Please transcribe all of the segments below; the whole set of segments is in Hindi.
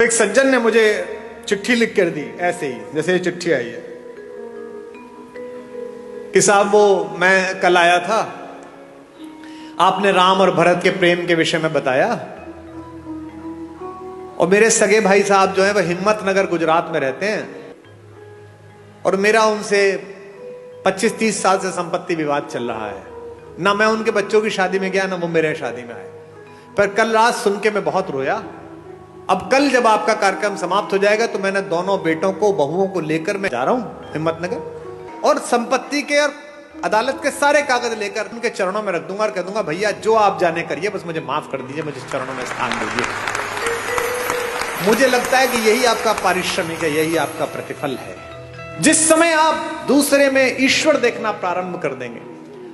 एक सज्जन ने मुझे चिट्ठी लिख कर दी, ऐसे ही जैसे ये चिट्ठी आई है कि साहब वो मैं कल आया था, आपने राम और भरत के प्रेम के विषय में बताया और मेरे सगे भाई साहब जो है वह हिम्मतनगर गुजरात में रहते हैं और मेरा उनसे 25-30 साल से संपत्ति विवाद चल रहा है। ना मैं उनके बच्चों की शादी में गया ना वो मेरे शादी में आए, पर कल रात सुन के मैं बहुत रोया। अब कल जब आपका कार्यक्रम समाप्त हो जाएगा तो मैंने दोनों बेटों को बहुओं को लेकर मैं जा रहा हूं हिम्मतनगर और संपत्ति के और अदालत के सारे कागज लेकर उनके चरणों में रख दूंगा और कह दूंगा भैया जो आप जाने करिए, बस मुझे माफ कर दीजिए, मुझे चरणों में स्थान दीजिए। मुझे लगता है कि यही आपका पारिश्रमिक है, यही आपका प्रतिफल है। जिस समय आप दूसरे में ईश्वर देखना प्रारंभ कर देंगे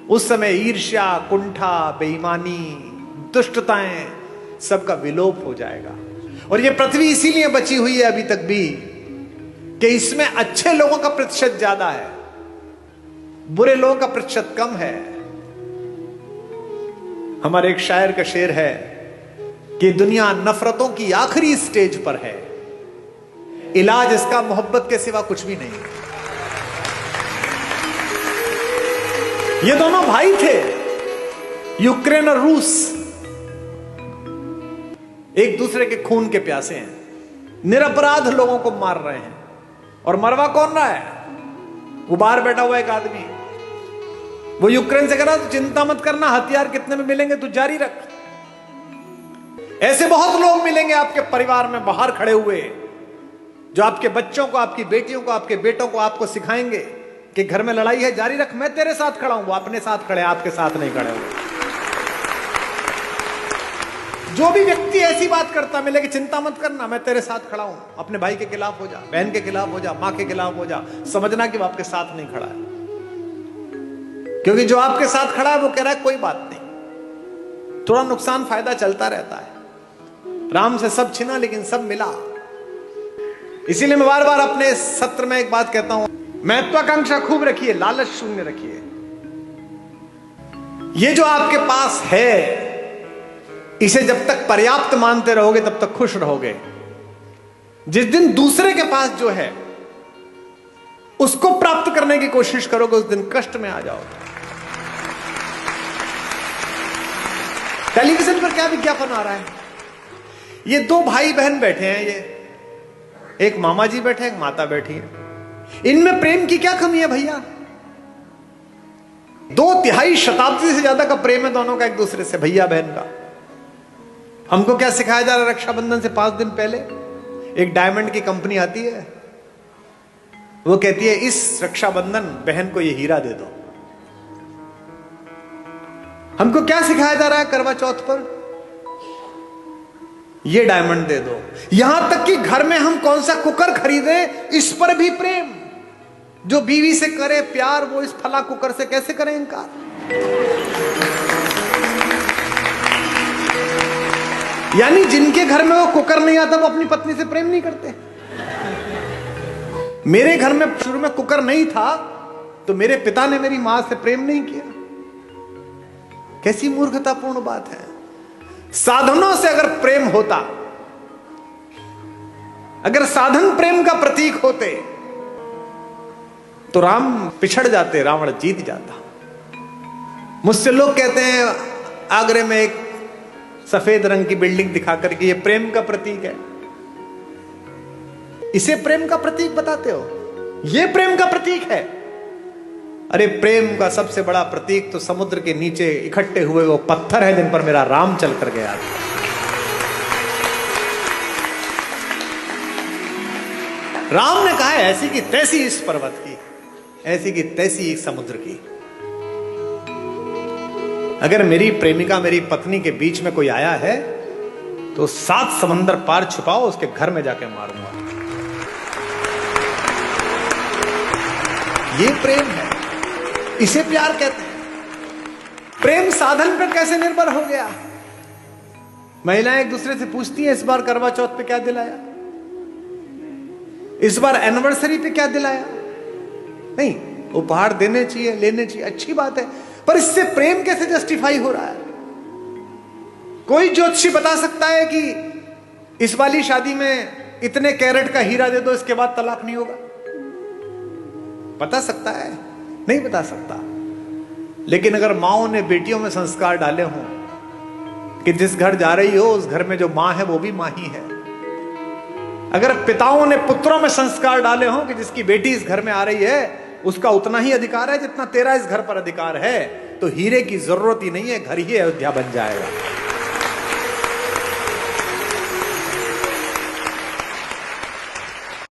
उस समय ईर्ष्या, कुंठा, बेईमानी, दुष्टताएं सबका विलोप हो जाएगा। और ये पृथ्वी इसीलिए बची हुई है अभी तक भी कि इसमें अच्छे लोगों का प्रतिशत ज्यादा है, बुरे लोगों का प्रतिशत कम है। हमारे एक शायर का शेर है कि दुनिया नफरतों की आखिरी स्टेज पर है, इलाज इसका मोहब्बत के सिवा कुछ भी नहीं। ये दोनों भाई थे, यूक्रेन और रूस, एक दूसरे के खून के प्यासे हैं, निरपराध लोगों को मार रहे हैं। और मरवा कौन रहा है? वो बाहर बैठा हुआ एक आदमी, वो यूक्रेन से कह रहा चिंता मत करना, हथियार कितने में मिलेंगे तू जारी रख। ऐसे बहुत लोग मिलेंगे आपके परिवार में बाहर खड़े हुए जो आपके बच्चों को, आपकी बेटियों को, आपके बेटों को आपको सिखाएंगे कि घर में लड़ाई है, जारी रख, मैं तेरे साथ खड़ा हूं। वो अपने साथ खड़े, आपके साथ नहीं खड़े हुए। जो भी व्यक्ति ऐसी बात करता मिले कि चिंता मत करना, मैं तेरे साथ खड़ा हूं, अपने भाई के खिलाफ हो जा, बहन के खिलाफ हो जा, मां के खिलाफ हो जा, समझना कि वो आपके साथ नहीं खड़ा है। क्योंकि जो आपके साथ खड़ा है वो कह रहा है कोई बात नहीं, थोड़ा नुकसान फायदा चलता रहता है। राम से सब छिना लेकिन सब मिला। इसीलिए मैं बार बार अपने सत्र में एक बात कहता हूं, महत्वाकांक्षा खूब रखिए, लालच शून्य रखिए। ये जो आपके पास है इसे जब तक पर्याप्त मानते रहोगे तब तक खुश रहोगे। जिस दिन दूसरे के पास जो है उसको प्राप्त करने की कोशिश करोगे उस दिन कष्ट में आ जाओगे। टेलीविजन पर क्या विज्ञापन आ रहा है? ये दो भाई बहन बैठे हैं, ये एक मामा जी बैठे, एक माता बैठी है। इनमें प्रेम की क्या कमी है भैया? 2 शताब्दी से ज्यादा का प्रेम है दोनों का एक दूसरे से, भैया बहन का। हमको क्या सिखाया जा रहा है? रक्षाबंधन से 5 दिन पहले एक डायमंड की कंपनी आती है, वो कहती है इस रक्षाबंधन बहन को ये हीरा दे दो। हमको क्या सिखाया जा रहा है? करवा चौथ पर ये डायमंड दे दो। यहां तक कि घर में हम कौन सा कुकर खरीदे इस पर भी प्रेम। जो बीवी से करे प्यार वो इस फला कुकर से कैसे करे इनकार? यानी जिनके घर में वो कुकर नहीं आता वो अपनी पत्नी से प्रेम नहीं करते। मेरे घर में शुरू में कुकर नहीं था तो मेरे पिता ने मेरी मां से प्रेम नहीं किया। कैसी मूर्खतापूर्ण बात है। साधनों से अगर प्रेम होता, अगर साधन प्रेम का प्रतीक होते तो राम पिछड़ जाते, रावण जीत जाता। मुझसे लोग कहते हैं आगरे में एक सफेद रंग की बिल्डिंग दिखाकर के ये प्रेम का प्रतीक है। इसे प्रेम का प्रतीक बताते हो? ये प्रेम का प्रतीक है? अरे प्रेम का सबसे बड़ा प्रतीक तो समुद्र के नीचे इकट्ठे हुए वो पत्थर है जिन पर मेरा राम चल कर गया। राम ने कहा है ऐसी की तैसी इस पर्वत की, ऐसी की तैसी इस समुद्र की। अगर मेरी प्रेमिका, मेरी पत्नी के बीच में कोई आया है तो 7 समंदर पार छुपाओ, उसके घर में जाके मारूंगा। ये प्रेम है, इसे प्यार कहते हैं। प्रेम साधन पर कैसे निर्भर हो गया? महिलाएं एक दूसरे से पूछती हैं इस बार करवा चौथ पे क्या दिलाया, इस बार एनिवर्सरी पे क्या दिलाया। नहीं, उपहार देने चाहिए, लेने चाहिए, अच्छी बात है, पर इससे प्रेम कैसे जस्टिफाई हो रहा है? कोई ज्योतिषी बता सकता है कि इस वाली शादी में इतने कैरेट का हीरा दे दो, इसके बाद तलाक नहीं होगा? बता सकता है? नहीं बता सकता। लेकिन अगर माओ ने बेटियों में संस्कार डाले हों कि जिस घर जा रही हो उस घर में जो मां है वो भी मां ही है, अगर पिताओं ने पुत्रों में संस्कार डाले हों कि जिसकी बेटी इस घर में आ रही है उसका उतना ही अधिकार है जितना तेरा इस घर पर अधिकार है, तो हीरे की जरूरत ही नहीं है, घर ही अयोध्या बन जाएगा।